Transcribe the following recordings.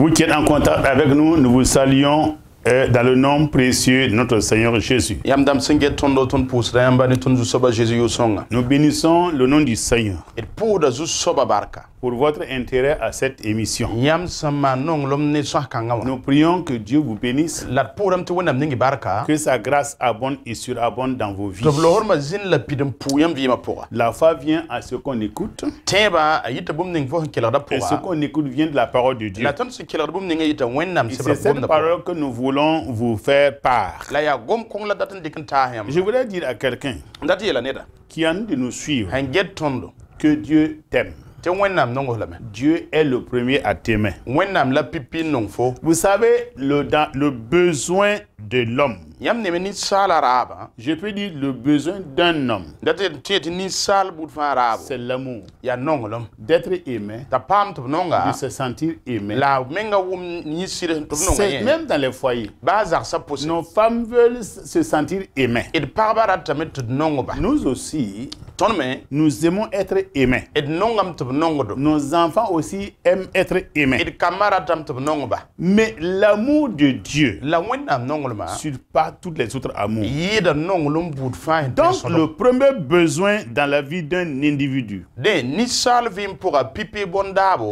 Vous qui êtes en contact avec nous, nous vous saluons dans le nom précieux de notre Seigneur Jésus. Nous bénissons le nom du Seigneur pour votre intérêt à cette émission. Nous prions que Dieu vous bénisse, que sa grâce abonde et surabonde dans vos vies. La foi vient à ce qu'on écoute, et ce qu'on écoute vient de la parole de Dieu. Et c'est cette parole que nous voulons vous faire part. Je voudrais dire à quelqu'un qui a envie de nous suivre que Dieu t'aime. Dieu est le premier à t'aimer. Vous savez, le besoin de l'homme, je peux dire le besoin d'un homme, c'est l'amour, d'être aimé, de se sentir aimé. C'est même dans les foyers, nos femmes veulent se sentir aimées. Nous aussi, nous aimons être aimés. Nos enfants aussi aiment être aimés. Mais l'amour de Dieu surpasse toutes les autres amours. Donc le premier besoin dans la vie d'un individu,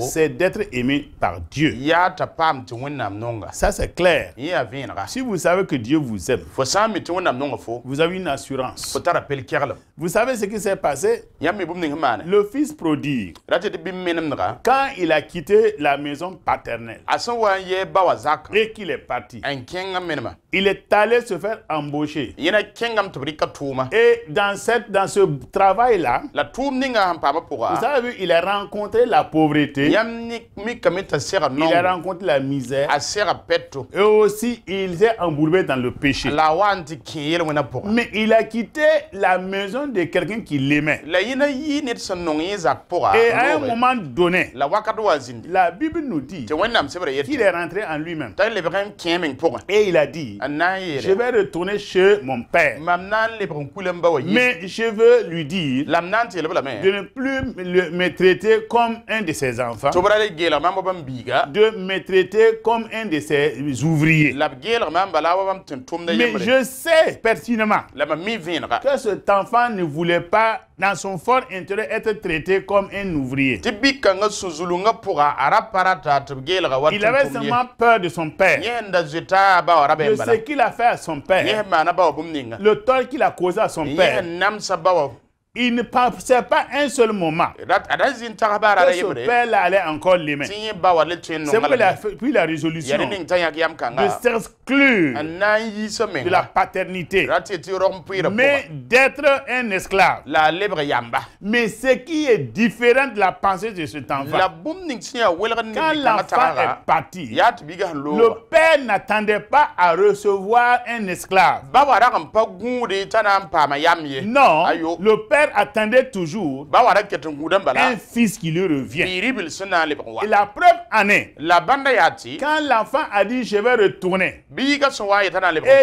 c'est d'être aimé par Dieu. Ça c'est clair. Si vous savez que Dieu vous aime, vous avez une assurance. Vous savez ce qui s'est passé? Le fils prodigue, quand il a quitté la maison paternelle et qu'il est parti, il est allé se faire embaucher. Et dans ce travail-là, vous savez, il a rencontré la pauvreté, il a rencontré la misère, et aussi il s'est embourbé dans le péché. Mais il a quitté la maison de quelqu'un qui l'aimait. Et à un moment donné, la Bible nous dit qu'il est rentré en lui-même. Et il a dit, je vais retourner chez mon père. Mais je veux lui dire de ne plus me traiter comme un de ses enfants, de me traiter comme un de ses ouvriers. Mais je sais pertinemment que cet enfant ne voulait pas, dans son fort intérêt, être traité comme un ouvrier. Il avait seulement peur de son père, de ce qu'il a fait à son père, le tort qu'il a causé à son père. Il ne pensait pas un seul moment que ce père-là allait encore l'aimer. C'est pourquoi il a pris la résolution de s'exclure de la paternité, mais d'être un esclave. Mais ce qui est différent de la pensée de cet enfant, quand l'enfant est parti, le père n'attendait pas à recevoir un esclave. Non, le père attendait toujours un fils qui lui revient. Et la preuve en est, quand l'enfant a dit je vais retourner, et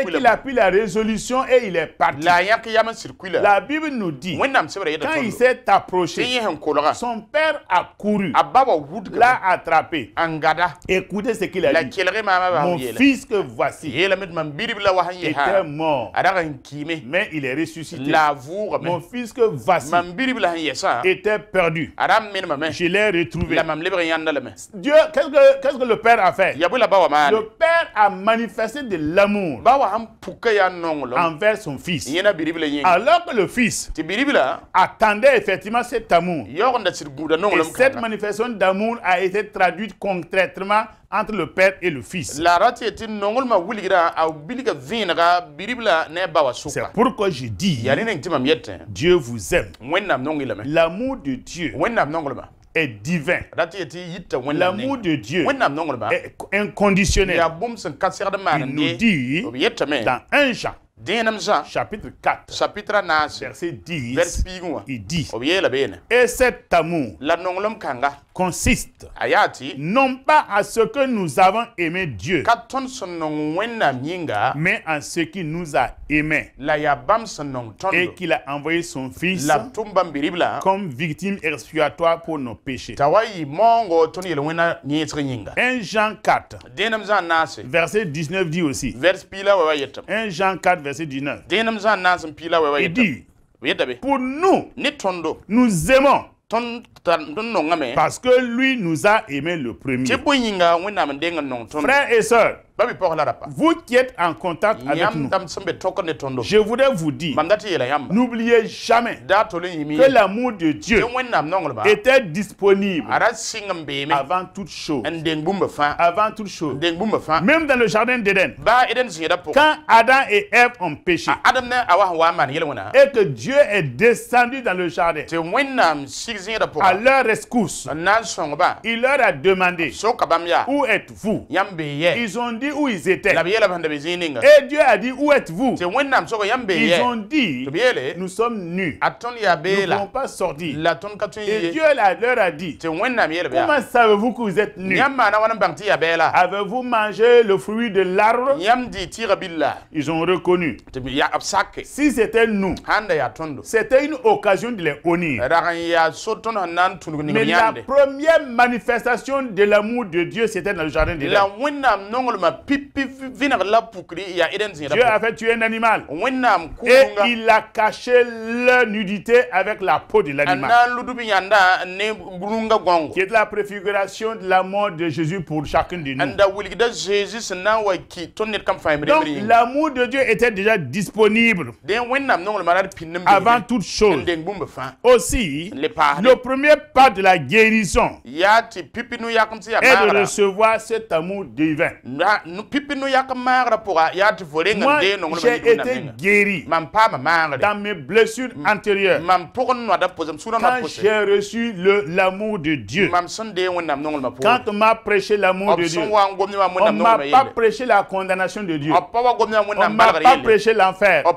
qu'il a pris la résolution et il est parti, la Bible nous dit, quand il s'est approché, son père a couru, l'a attrapé. Écoutez ce qu'il a dit: mon fils que voici était mort, mais il est ressuscité. Mon fils que voici était perdu, je l'ai retrouvé. Dieu, qu'est-ce que le père a fait? Le père a manifesté de l'amour envers son fils, alors que le fils attendait effectivement cet amour. Et cette manifestation d'amour a été traduite concrètement entre le père et le fils. C'est pourquoi je dis, Dieu vous aime. L'amour de Dieu est divin. L'amour de Dieu est inconditionnel. Il nous dit dans 1 Jean chapitre 4 verset 10, il dit: et cet amour consiste non pas à ce que nous avons aimé Dieu, mais à ce qu'il nous a aimés et qu'il a envoyé son Fils comme victime expiatoire pour nos péchés. 1 Jean 4, verset 19 dit aussi. 1 Jean 4, verset 19. Il dit, pour nous, nous aimons parce que lui nous a aimé le premier. Frères et sœurs, vous qui êtes en contact avec nous, je voudrais vous dire, n'oubliez jamais que l'amour de Dieu était disponible avant toute chose. Avant toute chose. Même dans le jardin d'Éden, quand Adam et Ève ont péché, et que Dieu est descendu dans le jardin à leur rescousse, il leur a demandé, où êtes-vous? Ils ont dit où ils étaient. Et Dieu a dit, où êtes-vous? Ils ont dit, nous sommes nus. Nous ne pouvons pas sortir. Et Dieu leur a dit, comment savez-vous que vous êtes nus? Avez-vous mangé le fruit de l'arbre? Ils ont reconnu. Si c'était nous, c'était une occasion de les honnir. Mais la première manifestation de l'amour de Dieu, c'était dans le jardin d'Éden. Dieu a fait tuer un animal et il a caché leur nudité avec la peau de l'animal, qui est la préfiguration de la mort de Jésus pour chacun de nous. Donc l'amour de Dieu était déjà disponible avant toute chose. Aussi, le premier pas de la guérison est de recevoir cet amour divin. Moi, j'ai été guéri dans mes blessures antérieures quand j'ai reçu l'amour de Dieu. Quand on m'a prêché l'amour de Dieu, on ne m'a pas prêché la condamnation de Dieu. On ne m'a pas prêché l'enfer. On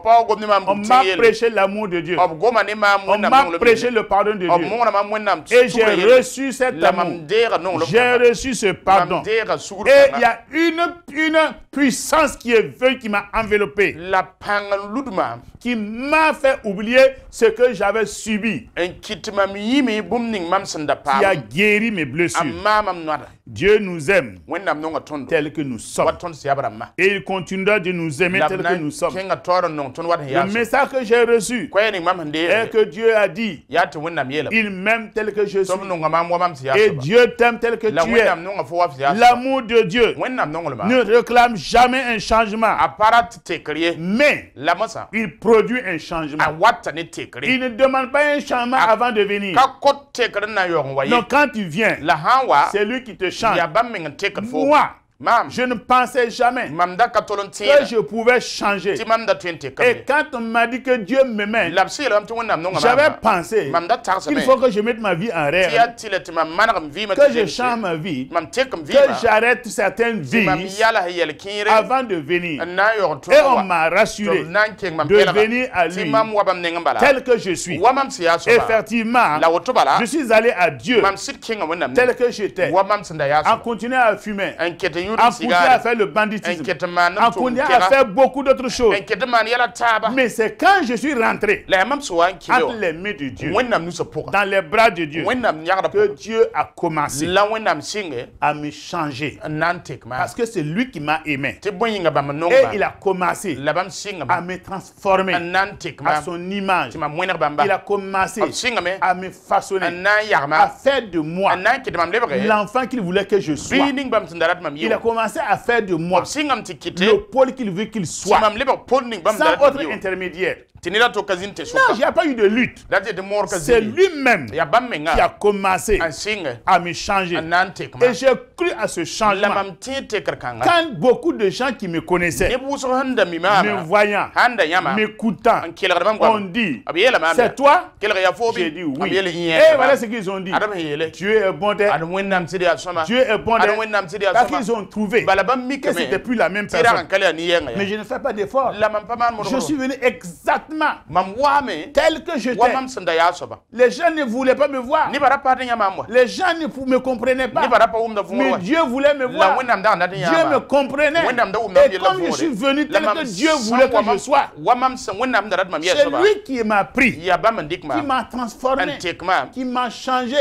m'a prêché l'amour de Dieu. On m'a prêché le pardon de Dieu. Et j'ai reçu cet amour. J'ai reçu ce pardon. Et il y a une puissance qui est venue, qui m'a enveloppé, qui m'a fait oublier ce que j'avais subi, qui a guéri mes blessures. Dieu nous aime tel que nous sommes. Et il continuera de nous aimer tel que nous sommes. Le message que j'ai reçu est que Dieu a dit, il m'aime tel que je suis. Et Dieu t'aime tel que tu es. L'amour de Dieu ne réclame jamais un changement, mais il produit un changement. Il ne demande pas un changement avant de venir. Donc quand tu viens, c'est lui qui te change. Moi, je ne pensais jamais que je pouvais changer. Et quand on m'a dit que Dieu m'aimait, j'avais pensé qu'il faut que je mette ma vie en règle, que je change ma vie, que j'arrête certaines vies avant de venir. Et on m'a rassuré de venir à lui tel que je suis. Effectivement, je suis allé à Dieu tel que j'étais, en continuant à fumer, en continuant à faire le banditisme, en continuant à faire beaucoup d'autres choses. Mais c'est quand je suis rentré entre les mains de Dieu, dans les bras de Dieu, que Dieu a commencé à me changer. Parce que c'est lui qui m'a aimé. Et il a commencé à me transformer à son image. Il a commencé à me façonner, à faire de moi l'enfant qu'il voulait que je sois. Il a commencé à faire de moi le pôle qu'il veut qu'il soit, sans autre intermédiaire. Non, il n'y a pas eu de lutte. C'est lui-même qui a commencé à me changer. Et j'ai cru à ce changement quand beaucoup de gens qui me connaissaient, me voyant, m'écoutant, ont dit, c'est toi? J'ai dit oui. Et voilà ce qu'ils ont dit. Dieu est bon. Dieu est bon. Parce qu'ils ont trouvé que ce n'était plus la même personne. Mais je ne fais pas d'effort. Je suis venu exactement tel que j'étais. Les gens ne voulaient pas me voir. Les gens ne me comprenaient pas. Mais Dieu voulait me voir. Dieu me comprenait. Et comme je suis venu tel que Dieu voulait que je sois, c'est lui qui m'a pris, qui m'a transformé, qui m'a changé.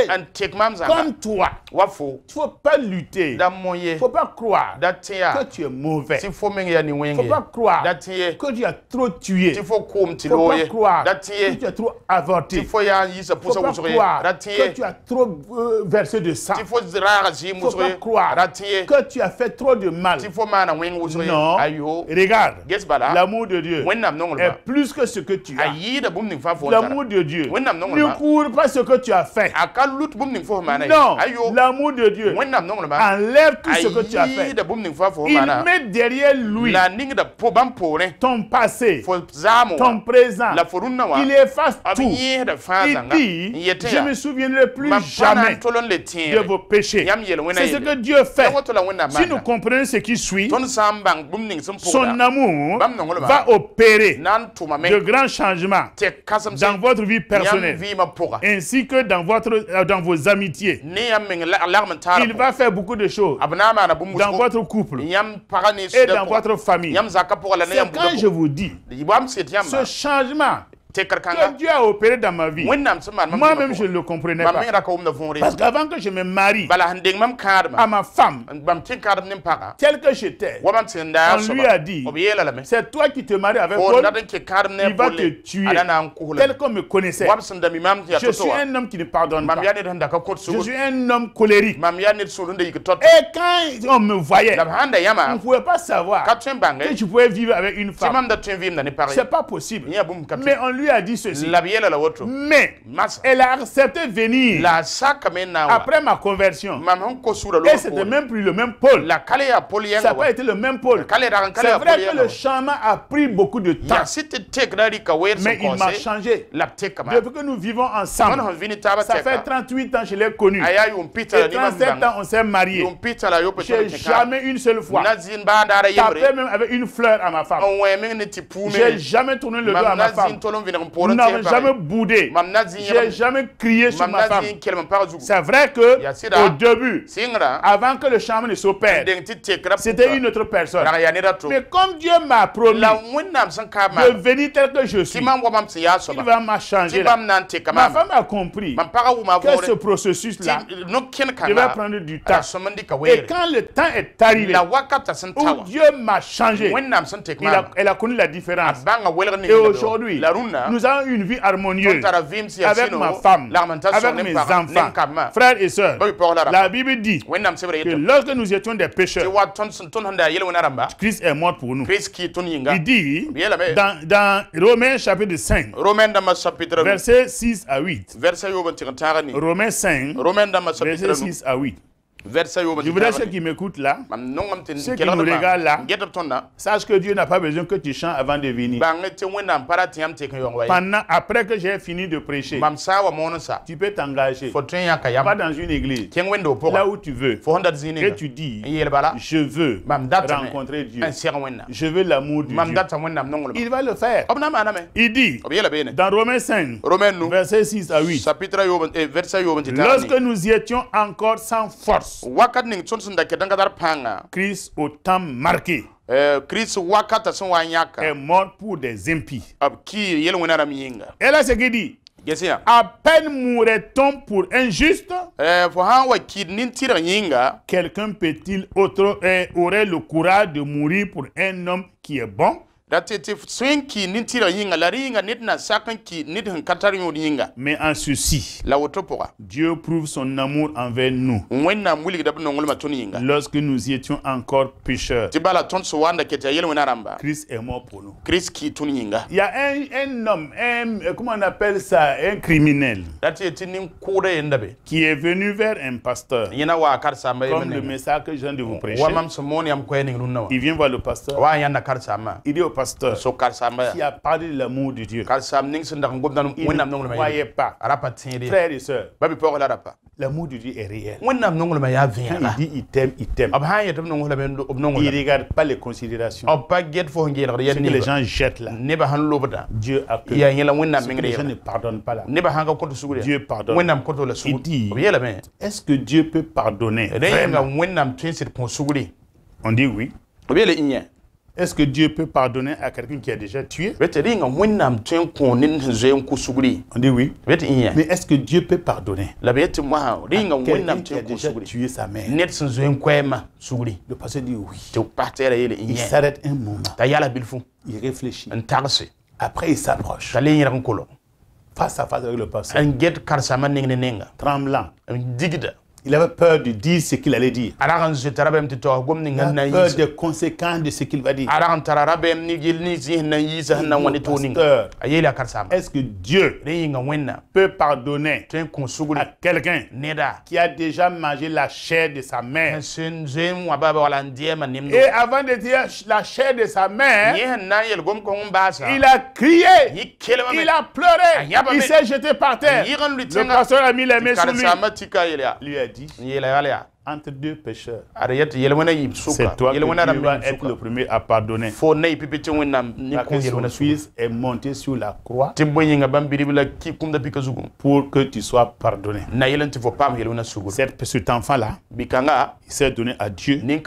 Comme toi, il ne faut pas lutter. Il ne faut pas croire que tu es mauvais. Il ne faut pas croire que tu as trop tué. Il ne faut pas croire que tu as trop avorté. Il ne faut pas croire que tu as trop versé de sang. Il ne faut pas croire que tu as fait trop de mal. Non, regarde, l'amour de Dieu est plus que ce que tu as. L'amour de Dieu ne court pas ce que tu as fait. Non, l'amour de Dieu enlève tout ce que tu as fait. Il met derrière lui ton passé, ton présent. Il efface tout. Il dit, je ne me souviendrai plus jamais de vos péchés. C'est ce que Dieu fait. Si nous comprenons ce qui suit, son amour va opérer de grands changements dans votre vie personnelle ainsi que dans vos amitiés. Il va faire beaucoup de choses dans votre couple et dans votre famille. C'est quand je vous dis ce changement que Dieu a opéré dans ma vie, moi-même je ne le comprenais pas. Parce qu'avant que je me marie à ma femme, tel que j'étais, on lui a dit, c'est toi qui te maries avec Paul, il va te tuer. Tel qu'on me connaissait. Je suis un homme qui ne pardonne pas. Je suis un homme colérique. Et quand on me voyait, on ne pouvait pas savoir que je pouvais vivre avec une femme. C'est pas possible. Mais on lui a dit ceci. Mais elle a accepté de venir après ma conversion. Et c'était même plus le même Paul. Ça n'a pas été le même Paul. C'est vrai que le changement a pris beaucoup de temps. Mais il m'a changé. Depuis que nous vivons ensemble, ça fait 38 ans que je l'ai connu. Et 37 ans on s'est mariés. Je n'ai jamais une seule fois tapé même avec une fleur à ma femme. Je n'ai jamais tourné le dos à ma femme. Nous n'avons jamais boudé. Je n'ai jamais crié sur ma femme. C'est vrai que au début, avant que le changement ne s'opère, c'était une autre personne. Mais comme Dieu m'a promis de venir tel que je suis, il va me changer. Ma femme a compris que ce processus-là devait prendre du temps. Et quand le temps est arrivé, où Dieu m'a changé, elle a connu la différence. Et aujourd'hui, nous avons une vie harmonieuse avec ma femme, avec mes enfants, frères et sœurs. La Bible dit que lorsque nous étions des pécheurs, Christ est mort pour nous. Il dit dans Romains chapitre 5, versets 6 à 8. Romains 5, versets 6 à 8. Je voudrais ceux qui m'écoutent là, ceux qui nous regardent là, sache que Dieu n'a pas besoin que tu chantes avant de venir. Après que j'ai fini de prêcher, tu peux t'engager, pas dans une église, là où tu veux, et tu dis, je veux rencontrer Dieu, je veux l'amour de Dieu. Il va le faire. Il dit, dans Romains 5, versets 6 à 8, lorsque nous étions encore sans force, Christ au temps marqué est mort pour des impies. Et là, c'est ce qu'il dit. À peine mourrait-on pour un juste, quelqu'un peut-il aurait le courage de mourir pour un homme qui est bon? Mais en ceci, Dieu prouve son amour envers nous. Lorsque nous étions encore pécheurs, Christ est mort pour nous. Il y a un homme, comment on appelle ça, un criminel, qui est venu vers un pasteur, comme le message que je viens de vous prêcher. Il vient voir le pasteur. Il dit au pasteur qui a parlé de l'amour de Dieu, il ne croyait pas. Frères et sœurs, L'amour de Dieu est réel. Quand il dit il t'aime, il t'aime. Il ne regarde pas les considérations. Ce que les gens jettent là. Dieu a que les gens ne pardonnent pas là. Dieu pardonne. Il dit, est-ce que Dieu peut pardonner? On dit oui. Est-ce que Dieu peut pardonner à quelqu'un qui a déjà tué? On dit oui. Mais est-ce que Dieu peut pardonner à quelqu'un qui a déjà tué sa mère? Le pasteur dit oui. Il s'arrête un moment. Il réfléchit. Après, il s'approche. Face à face avec le pasteur. Tremblant. Il avait peur de dire ce qu'il allait dire. Il a peur des conséquences de ce qu'il va dire. Est-ce que Dieu peut pardonner à quelqu'un qui a déjà mangé la chair de sa mère? Et avant de dire la chair de sa mère, il a crié, il a pleuré, il s'est jeté par terre. Le pasteur a mis les mains sur lui. Lui a dit, entre deux pécheurs, c'est toi qui vas être le premier à pardonner. Parce que son fils est monté sur la croix pour que tu sois pardonné. Cet enfant-là, il s'est donné à Dieu et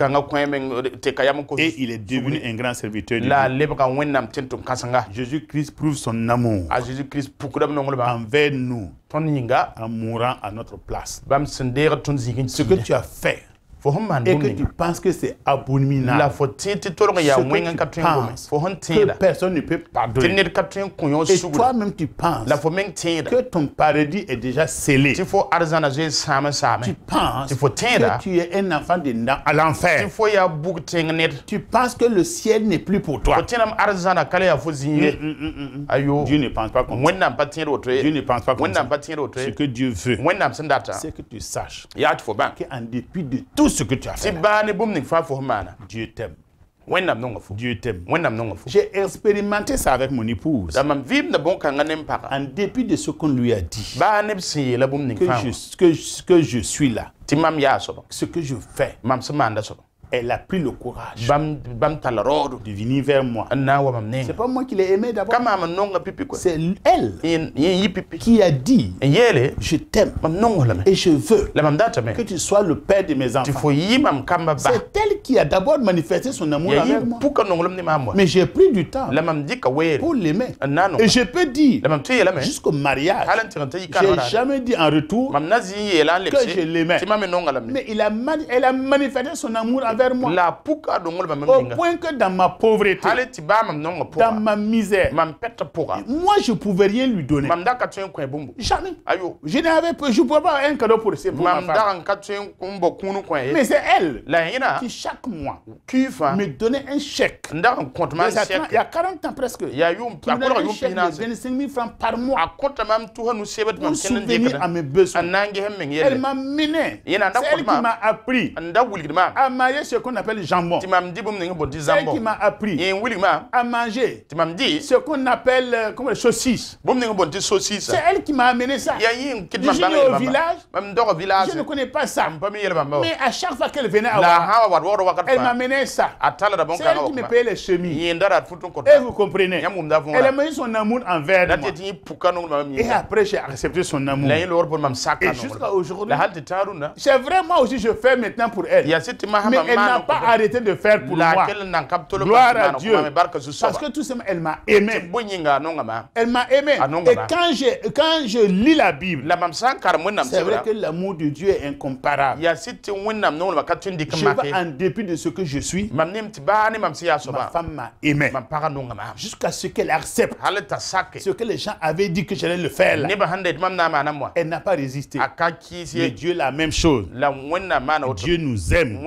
il est devenu un grand serviteur de Dieu. Jésus-Christ prouve son amour envers nous en mourant à notre place. Ce que tu as fait et que tu penses que c'est abominable, que personne ne peut pardonner, et toi-même tu penses que ton paradis est déjà scellé, tu penses que tu es un enfant à l'enfer, tu penses que le ciel n'est plus pour toi. Dieu ne pense pas comme ça. Dieu ne pense pas comme ça. Ce que Dieu veut, c'est que tu saches qu'en dépit de tout ce que tu as fait, Dieu t'aime. Dieu t'aime. J'ai expérimenté ça avec mon épouse. En dépit de ce qu'on lui a dit, que je suis là, ce que je fais, elle a pris le courage de venir vers moi. C'est pas moi qui l'ai aimé d'abord. C'est elle qui a dit, je t'aime et je veux que tu sois le père de mes enfants. C'est elle qui a d'abord manifesté son amour envers moi. Mais j'ai pris du temps pour l'aimer. Et je peux dire, jusqu'au mariage, je n'ai jamais dit en retour que je l'aimais. Mais elle a manifesté son amour envers moi. Au point que dans ma pauvreté, dans ma misère, moi je ne pouvais rien lui donner. Jamais. Je ne pouvais pas avoir un cadeau pour ma femme. Mais c'est elle qui chaque mois me donnait un chèque. Il y a 40 ans presque. Il y a eu un chèque de 25 000 francs par mois pour subvenir à mes besoins. Elle m'a mené. C'est elle qui m'a appris à manger ce qu'on appelle le jambon. C'est elle qui m'a appris à manger ce qu'on appelle les saucisses. C'est elle qui m'a amené ça. Je suis né au village, je ne connais pas ça. Mais à chaque fois qu'elle venait à Ouaga, elle m'amenait ça. C'est elle qui me payait les chemises. Et vous comprenez, elle a mis son amour envers moi. Et après j'ai accepté son amour. Et jusqu'à aujourd'hui, c'est vrai, moi aussi je fais maintenant pour elle. Mais elle n'a pas arrêté de faire pour moi. Gloire à Dieu. Parce que tout simplement, elle m'a aimé. Elle m'a aimé. Et quand je lis la Bible, c'est vrai que l'amour de Dieu est incomparable. Je vais en dépit de ce que je suis. Ma femme m'a aimé. Jusqu'à ce qu'elle accepte ce que les gens avaient dit que j'allais le faire là. Elle n'a pas résisté. Mais Dieu la même chose. Dieu nous aime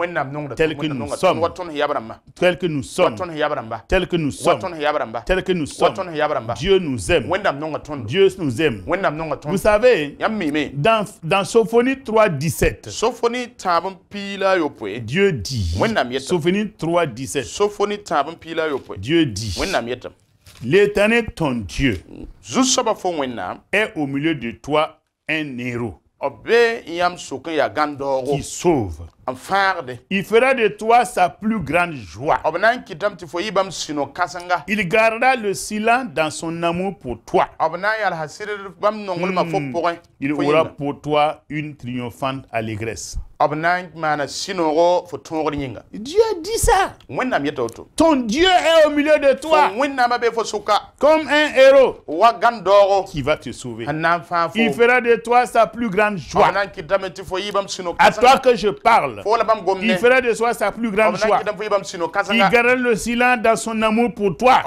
tel que nous sommes. Tel que nous sommes. Tel que nous sommes. Tel que nous sommes. Dieu nous aime. Dieu nous aime. Vous savez, dans Sophonie 3:17, Dieu dit, Sophonie 3:17, Dieu dit, l'Éternel ton Dieu est au milieu de toi un héros. qui sauve. Il fera de toi sa plus grande joie. Il gardera le silence dans son amour pour toi. Il aura pour toi une triomphante allégresse. Dieu dit ça. Ton Dieu est au milieu de toi comme un héros qui va te sauver. Il fera de toi sa plus grande joie. À toi que je parle, il fera de toi sa plus grande joie. Il gardera le silence dans son amour pour toi.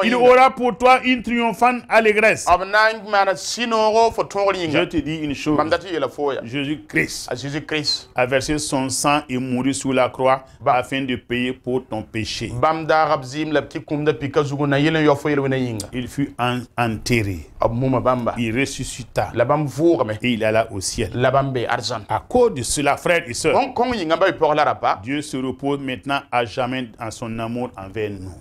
Il aura pour toi une triomphante allégresse. Je te dis une chose. Jésus-Christ a versé son sang et mouru sur la croix afin de payer pour ton péché. Il fut enterré. Il ressuscita. Et il alla au ciel. À cause de cela, frères et sœurs, Dieu se repose maintenant à jamais en son amour envers nous.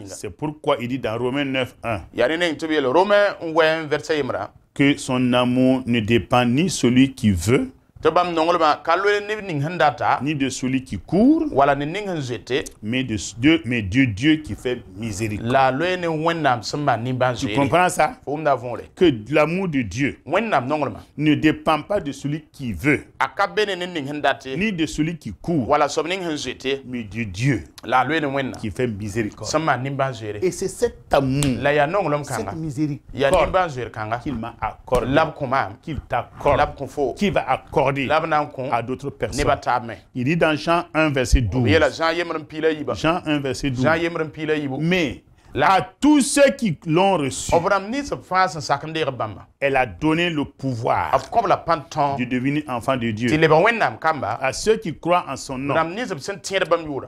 C'est pourquoi il dit dans Romains 9:1 que son amour ne dépend ni celui qui veut, ni de celui qui court, mais de Dieu qui fait miséricorde. Tu comprends ça? Que l'amour de Dieu ne dépend pas de celui qui veut, ni de celui qui court, mais de Dieu qui fait miséricorde. Et c'est cet amour, cette miséricorde qu'il m'a accordé, qu'il t'accorde, qu'il va accorder à d'autres personnes. Il dit dans Jean 1 verset 12. Jean 1 verset 12. Mais à tous ceux qui l'ont reçu, elle a donné le pouvoir de devenir enfant de Dieu. À ceux qui croient en son nom,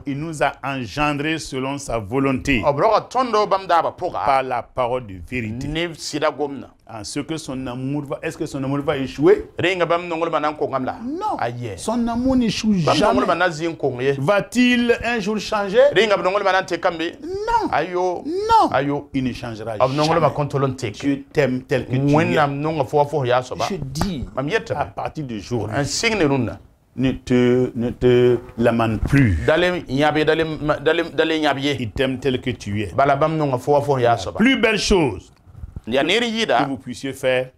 il nous a engendrés selon sa volonté par la parole de vérité. En ce que son amour va... Est-ce que son amour va échouer? Non. Son amour n'échoue jamais. Va-t-il un jour changer? Non. Non. Il ne changera jamais. Dieu t'aime tel que tu es. Je dis, à partir du jour, ne te lamente plus. Il t'aime tel que tu es. La plus belle chose que vous puissiez faire,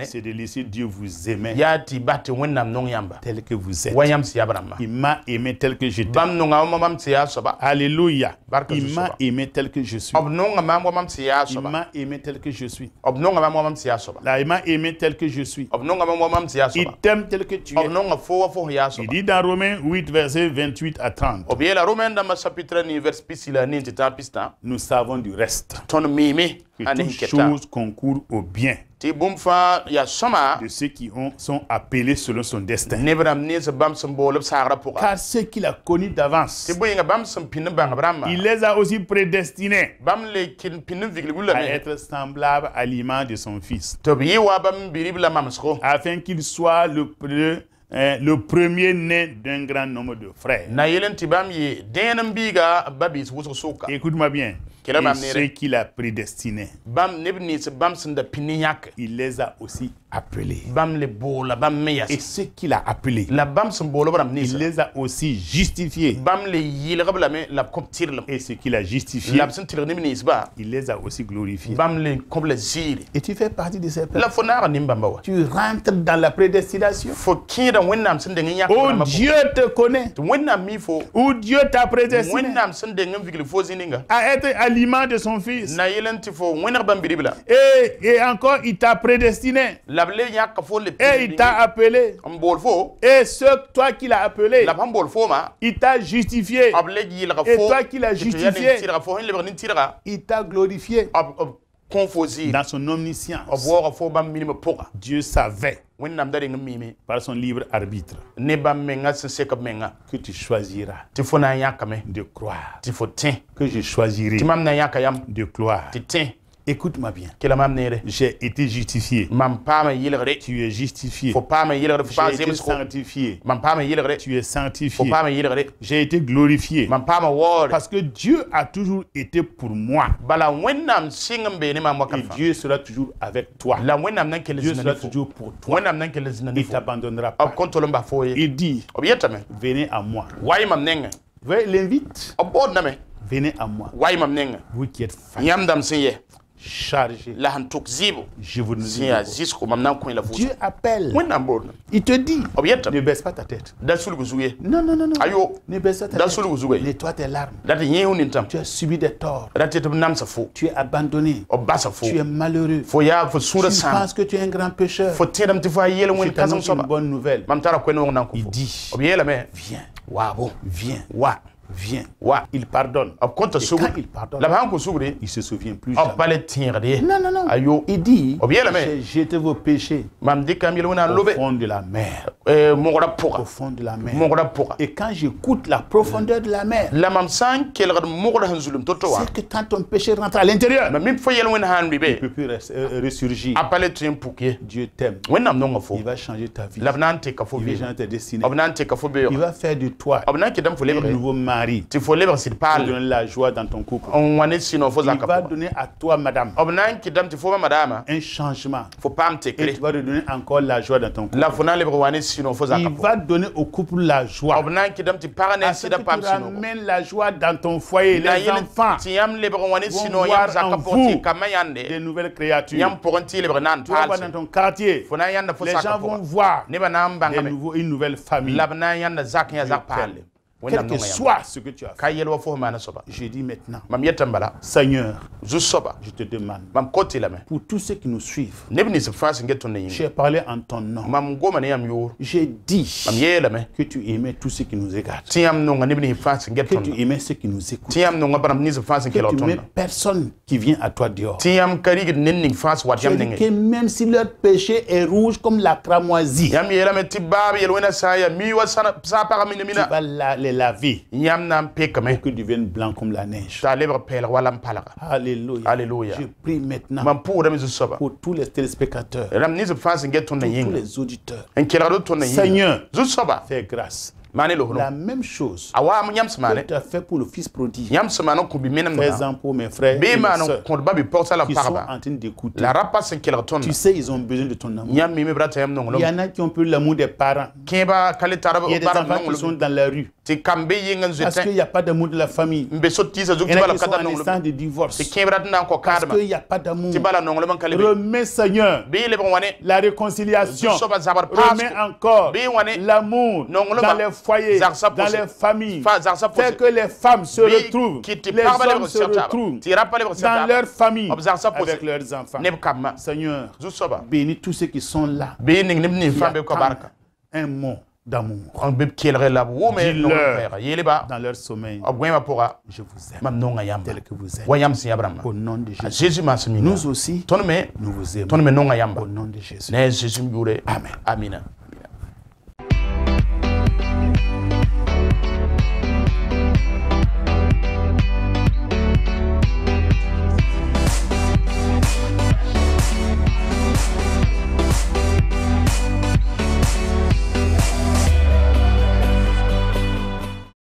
c'est de laisser Dieu vous aimer tel que vous êtes. Il m'a aimé tel que j'étais. Alléluia. Il m'a aimé tel que je suis. Il m'a aimé tel que je suis. Là, il m'a aimé tel que je suis. Il t'aime tel que tu es. Il dit dans Romains 8, versets 28 à 30. Nous savons du reste que toutes choses concourent au bien de ceux qui sont appelés selon son destin. Car ceux qu'il a connus d'avance, il les a aussi prédestinés à être semblables à l'image de son Fils, afin qu'il soit le premier-né d'un grand nombre de frères. Écoute-moi bien. Et ceux qu'il a prédestinés, il les a aussi appelés. Et ceux qu'il a appelés, il les a aussi justifiés. Et ceux qu'il a justifiés, il les a aussi glorifiés. Et tu fais partie de ces personnes. Tu rentres dans la prédestination. Oh, Dieu te connaît. Ou Dieu t'a prédestiné à être à l'image de son Fils. Et encore, il t'a prédestiné. Et il t'a appelé. Et toi qui l'as appelé, il t'a justifié. Et toi qui l'as justifié, il t'a glorifié. Dans son omniscience, Dieu savait par son libre arbitre que tu choisiras de croire, que je choisirai de croire. Écoute-moi bien. J'ai été justifié. Tu es justifié. J'ai été sanctifié. Tu es sanctifié. J'ai été glorifié. Parce que Dieu a toujours été pour moi. Et Dieu sera toujours avec toi. Dieu sera toujours pour toi. Il ne t'abandonnera pas. Il dit, venez à moi. Il l'invite. Venez à moi. Vous qui êtes fatigués, chargé, je vous dis. Dieu appelle. Il te dit, ne baisse pas ta tête. Non, non, non, non. Ne baisse pas ta tête. Nettoie tes larmes. Tu as subi des torts. Tu es abandonné. Tu es malheureux. Tu penses que tu es un grand pécheur. Je t'annonce une bonne nouvelle. Il dit, viens. Viens. Viens. Il pardonne. Et quand il pardonne, il ne se souvient plus jamais. Non, non, non. Il dit, j'ai jeté vos péchés au fond de la mer. Au fond de la mer. Et quand j'écoute la profondeur de la mer, c'est que quand ton péché rentre à l'intérieur, il ne peut plus ressurgir. Dieu t'aime. Il va changer ta vie. Il va changer ta destinée. Il va faire de toi un nouveau mari. Il va donner la joie dans ton couple. Il va donner à toi, madame, un changement. Et tu vas redonner encore la joie dans ton couple. Il va donner au couple la joie. À ce que tu ramènes la joie dans ton foyer. Les enfants vont voir en vous des nouvelles créatures. Tu vas voir dans ton quartier. Les gens vont voir une nouvelle famille. Quel que soit ce que tu as fait, je dis maintenant, Seigneur, je te demande, pour tous ceux qui nous suivent, j'ai parlé en ton nom. J'ai dit que tu aimais tous ceux qui nous regardent, que tu aimais ceux qui nous écoutent, que tu aimais personne qui vient à toi dehors. Tu as dit que même si leur péché est rouge comme la cramoisie, tu vas les laver pour qu'ils deviennent blancs comme la neige. Alléluia. Alléluia. Je prie maintenant pour tous les téléspectateurs, tous les auditeurs. Seigneur, fais grâce. La même chose que tu as fait pour le fils prodigue. Fais-en pour mes frères et mes sœurs qui sont en train d'écouter. Tu sais, ils ont besoin de ton amour. Il y en a qui ont peu l'amour des parents. Il y a des enfants qui sont dans la rue parce qu'il n'y a pas d'amour de la famille. Il y en a qui sont en instant de divorce parce qu'il n'y a pas d'amour. Remets, Seigneur, la réconciliation. Remets encore l'amour dans les foyers, dans les familles. Fais que les femmes se retrouvent, les hommes se retrouvent dans leur famille avec leurs enfants. Seigneur, bénis tous ceux qui sont là. Un mot d'amour. Dis-leur dans leur sommeil, je vous aime tel que vous êtes. Au nom de Jésus. Nous aussi, nous vous aimons. Au nom de Jésus. Amen. Amen.